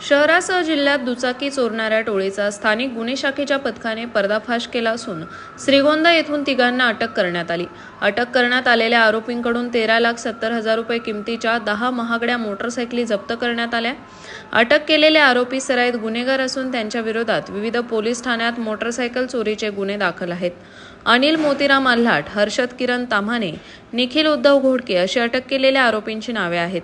शहरासह जिल्ह्यात दुचाकी चोरणाऱ्या टोळीचा स्थानिक गुन्हे शाखेच्या पथकाने पर्दाफाश केला असून श्रीगोंदा येथून तिघांना अटक करण्यात आली। अटक करण्यात आलेल्या आरोपींकडून 13,70,000 रुपये किमतीच्या 10 महागड्या मोटरसायकली जप्त करण्यात आल्या। अटक केलेले आरोपी सराईत गुन्हेगार असून त्यांच्या विरोधात विविध पोलीस ठाण्यात मोटरसायकल चोरीचे गुन्हे दाखल आहेत। अनिल मोतीराम आल्हाट, हर्षद किरण ताम्हाणे, निखिल उद्धव घोडके अशी अटक केलेल्या आरोपींची नावे आहेत।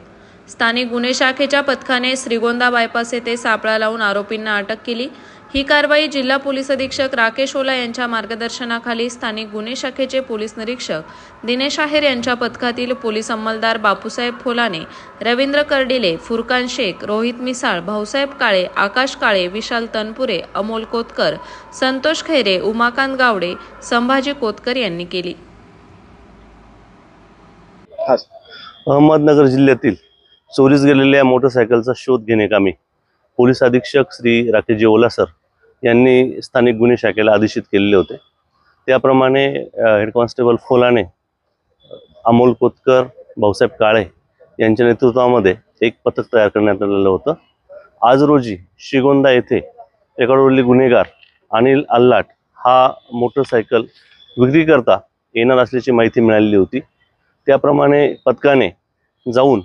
स्थानिक गुन्हे शाखेच्या पथकाने श्रीगोंदा बायपास येथे सापळा लावून आरोपींना अटक केली। ही कारवाई जिल्हा पोलीस अधीक्षक राकेश ओला यांच्या मार्गदर्शनाखाली स्थानिक गुन्हे शाखेचे पोलीस निरीक्षक दिनेश आहेर यांच्या पथकातील पोलीस अंमलदार बापूसाहेब फोलाने, रवींद्र कर्डिले, फुरकान शेख, रोहित मिसाळ, भाऊसाहेब काळे, आकाश काळे, विशाल तनपुरे, अमोल कोतकर, संतोष खैरे, उमाकांत गावडे, संभाजी कोतकर यांनी केली। अहमदनगर जिल्ह्यातील चोरीस गेलेल्या मोटरसायकलचा शोध घेण्याकामी पोलीस अधीक्षक श्री राकेश ओला सर यांनी स्थानिक गुन्हे शाखेला आदेशित केलेले होते। त्याप्रमाणे हेड कॉन्स्टेबल फोलाने, अमोल कोतकर, भाऊसाहेब काळे यांच्या नेतृत्वामध्ये एक पथक तयार करण्यात आलेलं होतं। आज रोजी श्रीगोंदा येथे एकाडोळी गुन्हेगार अनिल आल्हाट हा मोटरसायकल विक्री करता येणार असल्याची माहिती मिळालेली होती। त्याप्रमाणे पथकाने जाऊन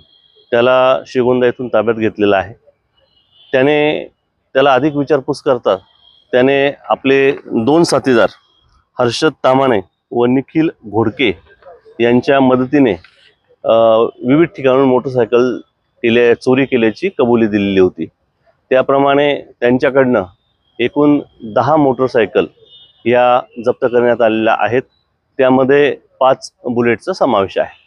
त्याला श्रीगोंदा येथून ताब्यात घेतलेला आहे। त्याला अधिक विचारपूस करता त्याने आपले 2 साथीदार हर्षद ताम्हाणे व निखिल घोडके यांच्या मदतीने विविध ठिकाणून मोटरसायकल चोरी केल्याची कबुली दिलेली होती। त्याप्रमाणे त्यांच्याकडनं एकूण 10 मोटरसायकल या जप्त करण्यात आलेल्या आहेत। त्यामध्ये 5 बुलेटचा समावेश आहे।